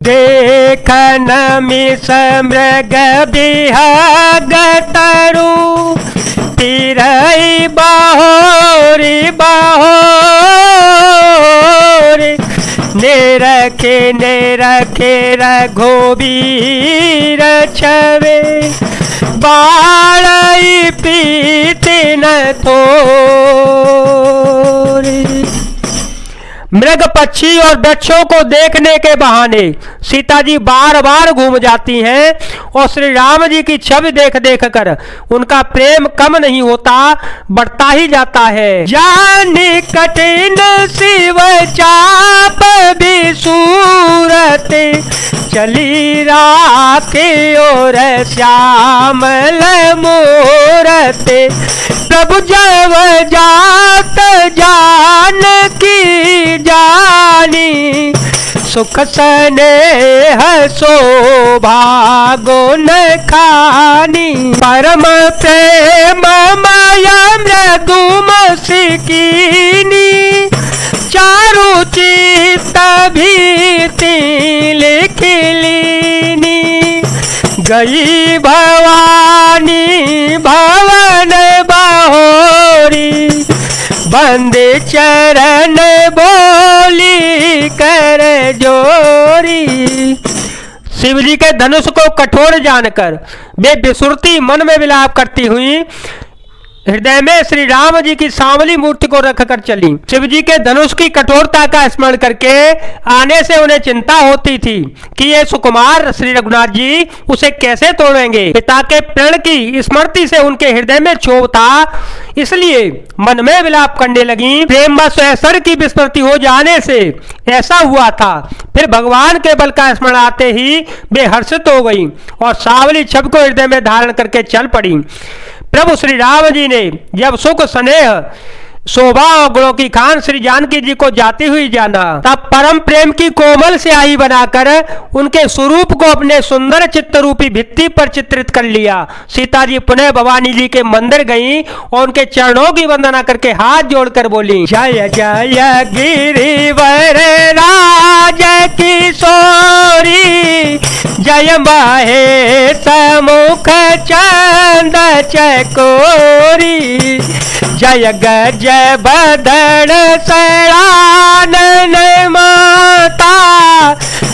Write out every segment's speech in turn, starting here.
देखन मिस मृग बिहग तरु तिरई बहोरी बहोरी निरखे निरखे रघुबीर छवे बालई पीति न थोरी। मृग पक्षी और वृक्षों को देखने के बहाने सीता जी बार बार घूम जाती हैं और श्री राम जी की छवि देख देख कर उनका प्रेम कम नहीं होता, बढ़ता ही जाता है। जानी कठिन शिव चाप भी सूरत चली राखे और श्यामल मूरत प्रभु जब जात जान की जानी सुख स्नेह शोभा गुण खानी परम प्रेम माया मृदुम सिकीनी चारु चित्त भीति लिखिलीनी गई भवानी भवन बहोरी बंदे चरण बोली कर जोरी। शिव जी के धनुष को कठोर जानकर वे विसुरती मन में विलाप करती हुई हृदय में श्री राम जी की सांवली मूर्ति को रखकर चली। शिव जी के धनुष की कठोरता का स्मरण करके आने से उन्हें चिंता होती थी कि ये सुकुमार श्री रघुनाथ जी उसे कैसे तोड़ेंगे। पिता के प्रण की स्मृति से उनके हृदय में क्षोभ था, इसलिए मन में विलाप करने लगी। प्रेम व स्वैसर की विस्मृति हो जाने से ऐसा हुआ था। फिर भगवान के बल का स्मरण आते ही वे हर्षित हो गई और सांवली छवि को हृदय में धारण करके चल पड़ी। प्रभु श्री राम जी ने जब सुख स्नेह शोभा और गुणों की खान श्री जानकी जी को जाती हुई जाना, तब परम प्रेम की कोमल स्याही बनाकर उनके स्वरूप को अपने सुंदर चित्त रूपी भित्ति पर चित्रित कर लिया। सीता जी पुनः भवानी जी के मंदिर गईं और उनके चरणों की वंदना करके हाथ जोड़कर बोली, जय जय गिरिवर राज किशोरी जय माहे समुख चंद चकोरी जय गज बदन शरानन माता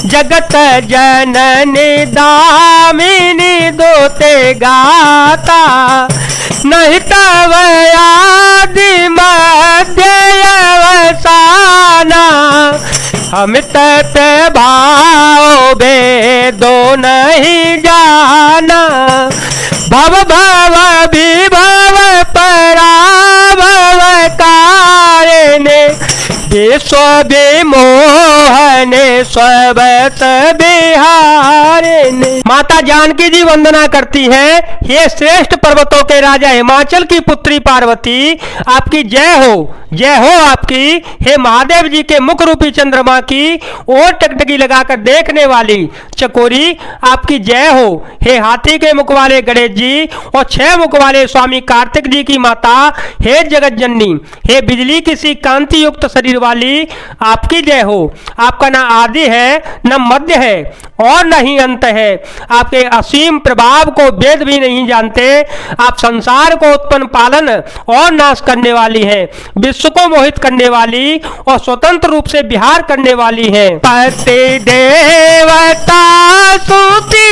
जगत जननी दामिनी दोते गाता नहीं तव आदि मध्य अवसाना हम तत भाव भेदो नहीं जाना भव भव विभव पराभव कारिणे विश्व विमोहने स्वबत बिहारिणे। माता जानकी जी वंदना करती हैं, हे श्रेष्ठ पर्वतों के राजा हिमाचल की पुत्री पार्वती, आपकी जय हो आपकी। हे महादेव जी के मुख रूपी चंद्रमा की ओर टकटकी लगाकर देखने वाली चकोरी, आपकी जय हो। हे हाथी के मुख वाले गणेश जी और 6 मुख वाले स्वामी कार्तिक जी की माता, हे जगत जननी, हे बिजली की सी कांति युक्त शरीर वाली, आपकी जय हो। आपका न आदि है न मध्य है और न ही अंत है। आपके असीम प्रभाव को वेद भी नहीं जानते। आप संसार को उत्पन्न पालन और नाश करने वाली हैं, विश्व को मोहित करने वाली और स्वतंत्र रूप से विहार करने वाली हैं। पति देवता सुती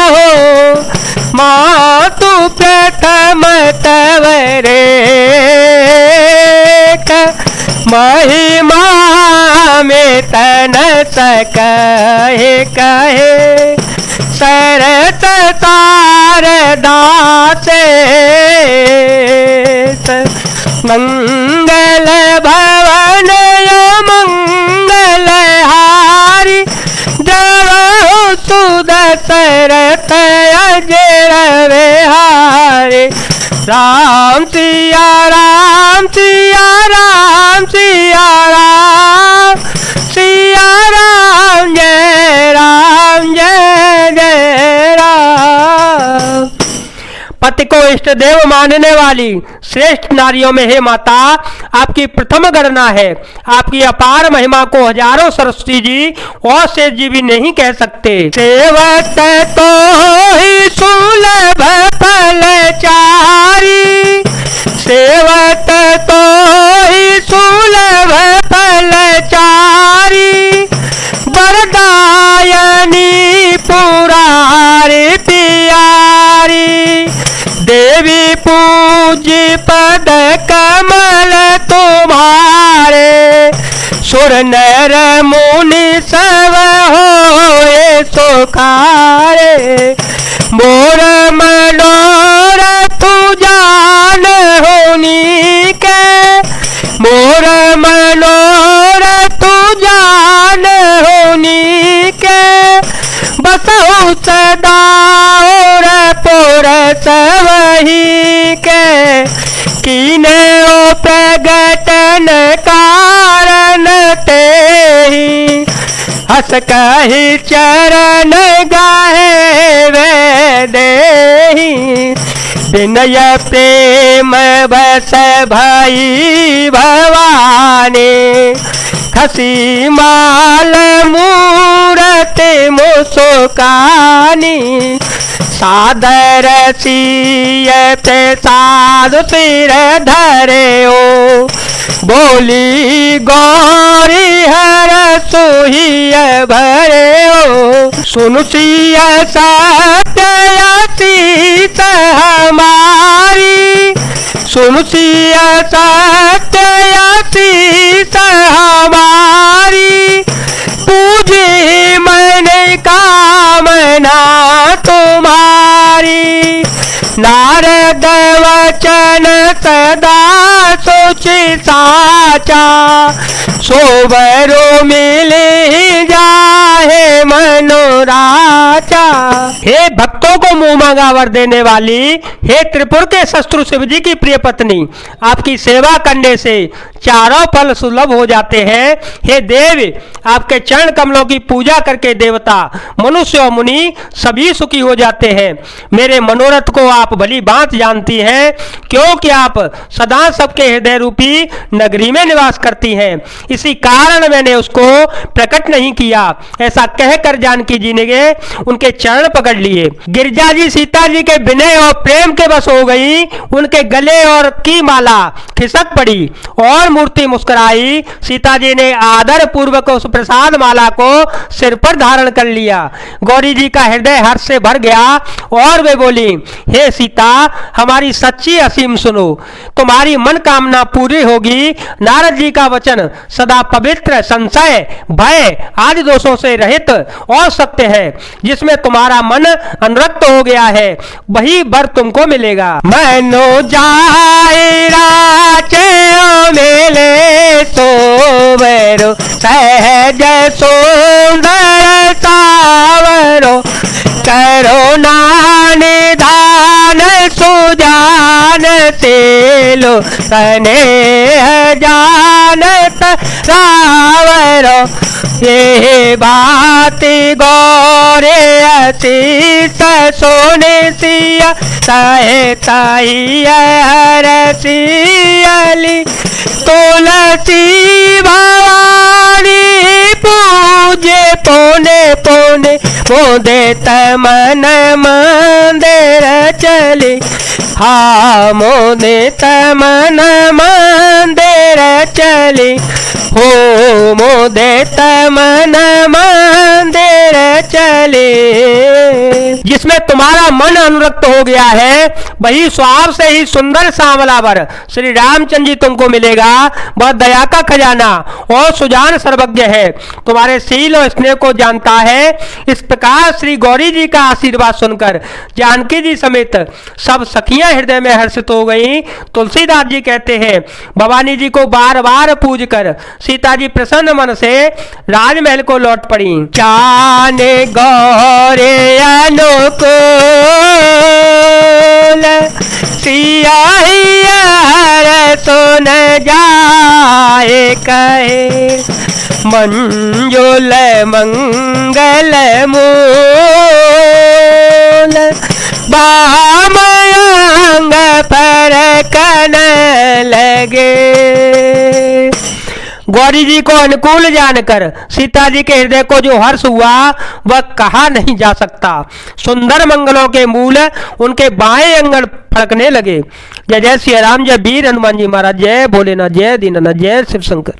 हो मातु प्रथम तवरे महिमा में तन सकहे कहे सरत तारदा से मंगल भवन मंगल हारी जब सुदशरथ अजर विहारी राम सिया राम सिया राम सिया राम सिया राम जय राम। पति को इष्ट देव मानने वाली श्रेष्ठ नारियों में हे माता, आपकी प्रथम गणना है। आपकी अपार महिमा को हजारों सरस्वती जी और शेष जी भी नहीं कह सकते। सेवत तो ही सुलभ फलचारी, सेवत तो ही सुलभ फलचारी, वरदायनी पुरारी प्यारी, देवी पूज्य पद कमल तुम्हारे, सुर नर मुनि सब होए सुखारे, मोर मनोरथ जान होनी के, मोर मनोरथ जान होनी के, बसहु सदा और पुरस वही के, कीने ओ प्रगटन कारण तेहि, हस कहि चरण गाहे वे देहि, विनय प्रेम बस भई भवानी, खसी माल मूरत मुसुकानी, सादर सियत साधु सिर धरे ओ, बोली गौरी हर सुहिय भरे ओ, सुनु सिय सत्य शीस हमारी, सुनु सिय सत्य शीस हमारी, पूजी मैंने कामना तुम्हारी, नारद वचन सदा सोची साचा, सोबरो मिले जाहे मनोराचा। हे भक्तों को मुंह मांगा वर देने वाली, हे त्रिपुर के शत्रु शिव जी की प्रिय पत्नी, आपकी सेवा करने से चारों फल सुलभ हो जाते हैं। हे देव, आपके चरण कमलों की पूजा करके देवता, मनुष्य और मुनि सभी सुखी हो जाते हैं। मेरे मनोरथ को आप भली बात जानती हैं, क्योंकि आप सदा सबके हृदय रूपी नगरी में निवास करती हैं। इसी कारण मैंने उसको प्रकट नहीं किया। ऐसा कहकर जानकी जी ने उनके चरण पकड़ लिए। गिरिजा जी सीता जी के विनय और प्रेम के बस हो गई। उनके गले और की माला खिसक पड़ी और मूर्ति मुस्कुराई। सीता जी ने आदर पूर्वक उस प्रसाद माला को सिर पर धारण कर लिया। गौरी जी का हृदय हर्ष से भर गया और वे बोली, हे सीता, हमारी सच्ची असीम सुनो, तुम्हारी मन कामना पूरी होगी। नारद जी का वचन सदा पवित्र, संशय, भय आदि दोषों से रहित और सत्य है। जिसमें तुम्हारा मन अनुरक्त हो गया है वही वर तुमको मिलेगा। मनो जाए राचे मिले सोवरो, सहज सुंदर सावरो, करुणा निधान सुजान तेलो, स्नेह जानत रावरो, ये बाती गौरे अतीत सोने सिया, सहे ताई हरसियली, तुलसी भवानी पूजे पोने पोने, मोदे तमन मंदिर चली, हा मोदे तमन मंदिर चली, हो मोदे तमन मंदिर चले। जिसमें तुम्हारा मन अनुरक्त हो गया है वही स्वाब से ही सुंदर सांवला वर श्री रामचंद्र जी तुमको मिलेगा। वह दया का खजाना और सुजान सर्वज्ञ है, तुम्हारे शील और स्नेह को जानता है। इस प्रकार श्री गौरी जी का आशीर्वाद सुनकर जानकी जी समेत सब सखियां हृदय में हर्षित हो गई। तुलसीदास जी कहते हैं, भवानी जी को बार बार पूज कर सीता जी प्रसन्न मन से राजमहल को लौट पड़ी। जाने गौरे अनुकूल, सिया हर सुन जाए कहे, मंजुल मंगल मूल, बाम अंग पर कन लगे, गौरी जी को अनुकूल जानकर सीता जी के हृदय को जो हर्ष हुआ वह कहा नहीं जा सकता। सुंदर मंगलों के मूल उनके बाएं अंगन फड़कने लगे। जय जय श्री राम, जय वीर हनुमान जी महाराज, जय भोलेनाथ, जय दीनानाथ, जय शिव शंकर।